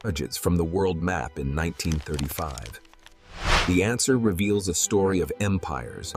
emerges from the world map in 1935. The answer reveals a story of empires.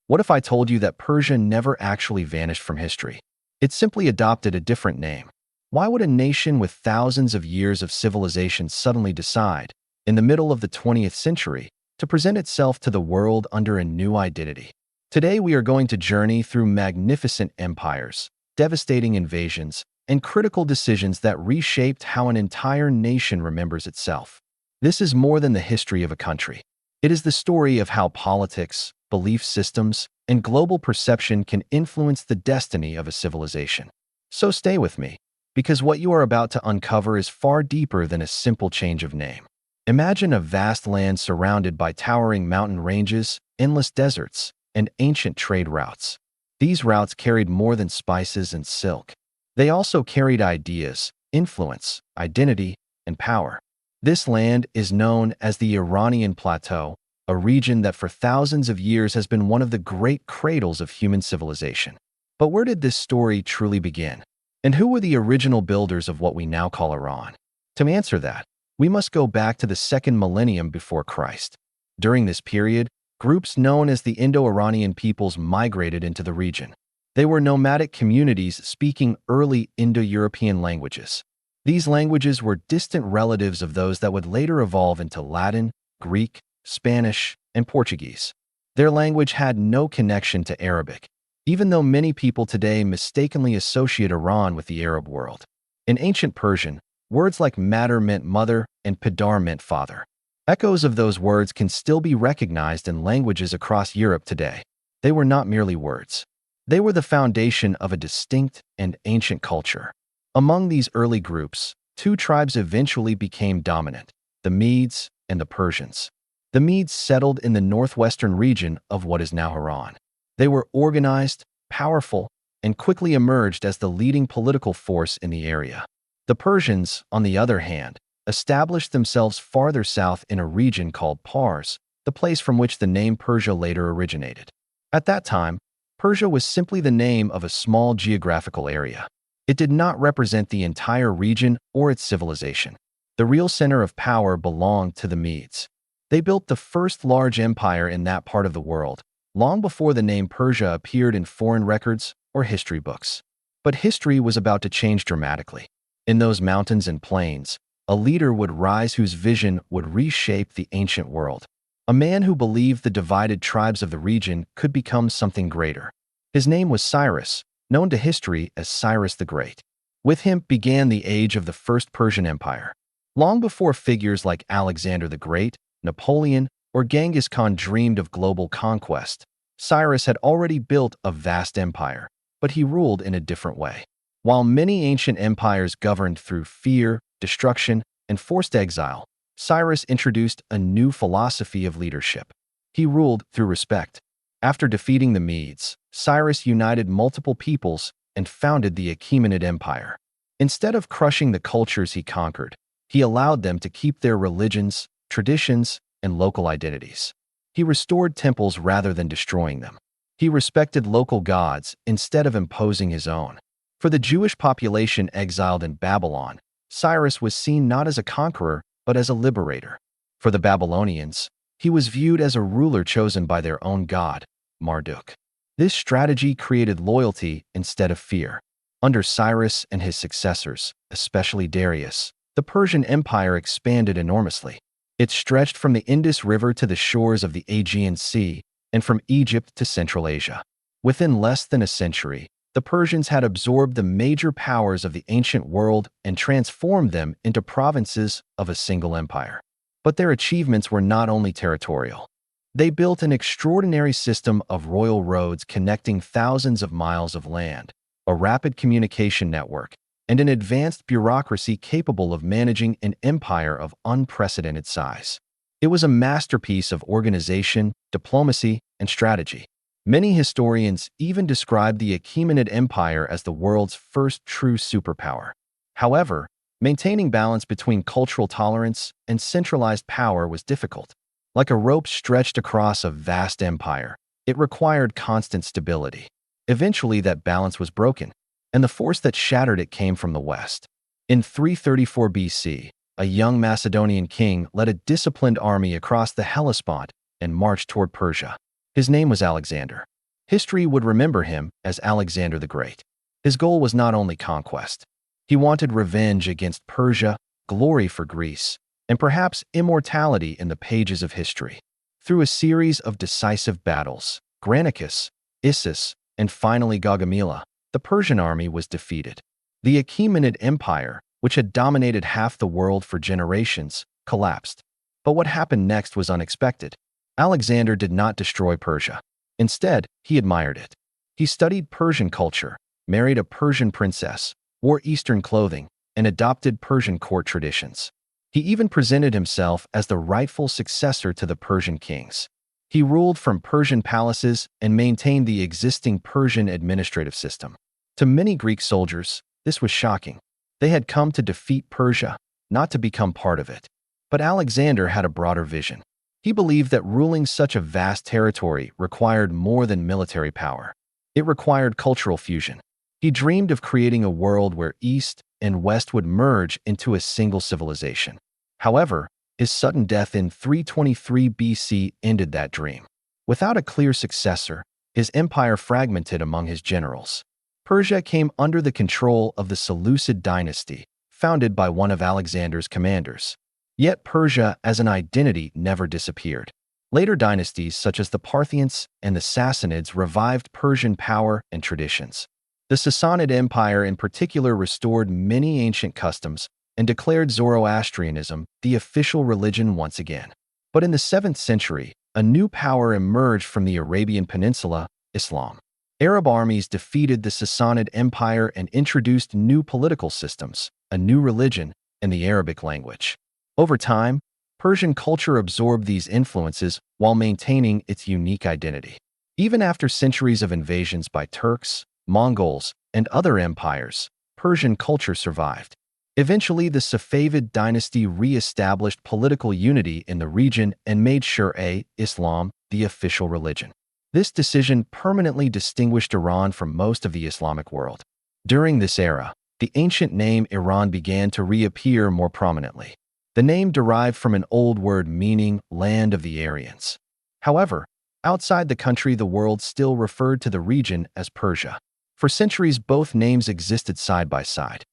What if I told you that Persia never actually vanished from history? It simply adopted a different name. Why would a nation with thousands of years of civilization suddenly decide, in the middle of the 20th century, to present itself to the world under a new identity? Today we are going to journey through magnificent empires, devastating invasions, and critical decisions that reshaped how an entire nation remembers itself. This is more than the history of a country. It is the story of how politics, belief systems, and global perception can influence the destiny of a civilization. So stay with me, because what you are about to uncover is far deeper than a simple change of name. Imagine a vast land surrounded by towering mountain ranges, endless deserts, and ancient trade routes. These routes carried more than spices and silk. They also carried ideas, influence, identity, and power. This land is known as the Iranian Plateau, a region that for thousands of years has been one of the great cradles of human civilization. But where did this story truly begin? And who were the original builders of what we now call Iran? To answer that, we must go back to the second millennium before Christ. During this period, groups known as the Indo-Iranian peoples migrated into the region. They were nomadic communities speaking early Indo-European languages. These languages were distant relatives of those that would later evolve into Latin, Greek, Spanish, and Portuguese. Their language had no connection to Arabic, even though many people today mistakenly associate Iran with the Arab world. In ancient Persian, words like mater meant mother and padar meant father. Echoes of those words can still be recognized in languages across Europe today. They were not merely words. They were the foundation of a distinct and ancient culture. Among these early groups, two tribes eventually became dominant: the Medes and the Persians. The Medes settled in the northwestern region of what is now Iran. They were organized, powerful, and quickly emerged as the leading political force in the area. The Persians, on the other hand, established themselves farther south in a region called Pars, the place from which the name Persia later originated. At that time, Persia was simply the name of a small geographical area. It did not represent the entire region or its civilization. The real center of power belonged to the Medes. They built the first large empire in that part of the world, long before the name Persia appeared in foreign records or history books. But history was about to change dramatically. In those mountains and plains, a leader would rise whose vision would reshape the ancient world. A man who believed the divided tribes of the region could become something greater. His name was Cyrus, known to history as Cyrus the Great. With him began the age of the First Persian Empire. Long before figures like Alexander the Great, Napoleon, or Genghis Khan dreamed of global conquest, Cyrus had already built a vast empire, but he ruled in a different way. While many ancient empires governed through fear, destruction, and forced exile, Cyrus introduced a new philosophy of leadership. He ruled through respect. After defeating the Medes, Cyrus united multiple peoples and founded the Achaemenid Empire. Instead of crushing the cultures he conquered, he allowed them to keep their religions, traditions, and local identities. He restored temples rather than destroying them. He respected local gods instead of imposing his own. For the Jewish population exiled in Babylon, Cyrus was seen not as a conqueror, but as a liberator. For the Babylonians, he was viewed as a ruler chosen by their own god, Marduk. This strategy created loyalty instead of fear. Under Cyrus and his successors, especially Darius, the Persian Empire expanded enormously. It stretched from the Indus River to the shores of the Aegean Sea and from Egypt to Central Asia. Within less than a century, the Persians had absorbed the major powers of the ancient world and transformed them into provinces of a single empire. But their achievements were not only territorial. They built an extraordinary system of royal roads connecting thousands of miles of land, a rapid communication network, and an advanced bureaucracy capable of managing an empire of unprecedented size. It was a masterpiece of organization, diplomacy, and strategy. Many historians even describe the Achaemenid Empire as the world's first true superpower. However, maintaining balance between cultural tolerance and centralized power was difficult. Like a rope stretched across a vast empire, it required constant stability. Eventually, that balance was broken, and the force that shattered it came from the west. In 334 BC, a young Macedonian king led a disciplined army across the Hellespont and marched toward Persia. His name was Alexander. History would remember him as Alexander the Great. His goal was not only conquest. He wanted revenge against Persia, glory for Greece, and perhaps immortality in the pages of history. Through a series of decisive battles, Granicus, Issus, and finally Gaugamela, the Persian army was defeated. The Achaemenid Empire, which had dominated half the world for generations, collapsed. But what happened next was unexpected. Alexander did not destroy Persia. Instead, he admired it. He studied Persian culture, married a Persian princess, wore Eastern clothing, and adopted Persian court traditions. He even presented himself as the rightful successor to the Persian kings. He ruled from Persian palaces and maintained the existing Persian administrative system. To many Greek soldiers, this was shocking. They had come to defeat Persia, not to become part of it. But Alexander had a broader vision. He believed that ruling such a vast territory required more than military power. It required cultural fusion. He dreamed of creating a world where East and West would merge into a single civilization. However, his sudden death in 323 BC ended that dream. Without a clear successor, his empire fragmented among his generals. Persia came under the control of the Seleucid dynasty, founded by one of Alexander's commanders. Yet Persia as an identity never disappeared. Later dynasties such as the Parthians and the Sassanids revived Persian power and traditions. The Sassanid Empire in particular restored many ancient customs and declared Zoroastrianism the official religion once again. But in the 7th century, a new power emerged from the Arabian Peninsula, Islam. Arab armies defeated the Sassanid Empire and introduced new political systems, a new religion, and the Arabic language. Over time, Persian culture absorbed these influences while maintaining its unique identity. Even after centuries of invasions by Turks, Mongols, and other empires, Persian culture survived. Eventually, the Safavid dynasty re-established political unity in the region and made Shia Islam the official religion. This decision permanently distinguished Iran from most of the Islamic world. During this era, the ancient name Iran began to reappear more prominently. The name derived from an old word meaning land of the Aryans. However, outside the country, the world still referred to the region as Persia. For centuries, both names existed side by side.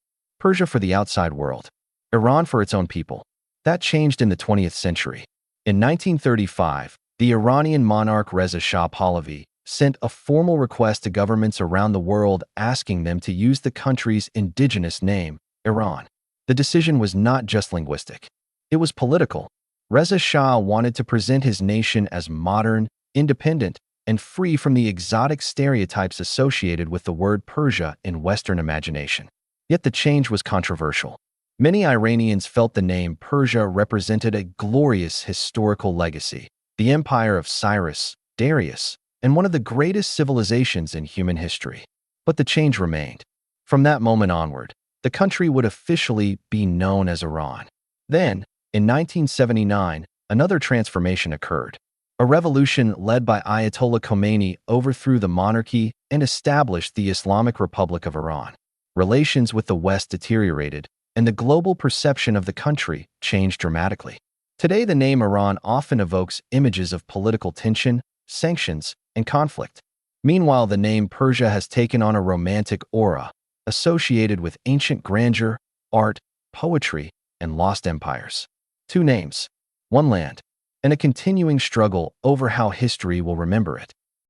Persia for the outside world, Iran for its own people. That changed in the 20th century. In 1935, the Iranian monarch Reza Shah Pahlavi sent a formal request to governments around the world asking them to use the country's indigenous name, Iran. The decision was not just linguistic. It was political. Reza Shah wanted to present his nation as modern, independent, and free from the exotic stereotypes associated with the word Persia in Western imagination. Yet the change was controversial. Many Iranians felt the name Persia represented a glorious historical legacy, the empire of Cyrus, Darius, and one of the greatest civilizations in human history. But the change remained. From that moment onward, the country would officially be known as Iran. Then, in 1979, another transformation occurred. A revolution led by Ayatollah Khomeini overthrew the monarchy and established the Islamic Republic of Iran. Relations with the West deteriorated, and the global perception of the country changed dramatically. Today, the name Iran often evokes images of political tension, sanctions, and conflict. Meanwhile, the name Persia has taken on a romantic aura, associated with ancient grandeur, art, poetry, and lost empires. Two names, one land, and a continuing struggle over how history will remember it.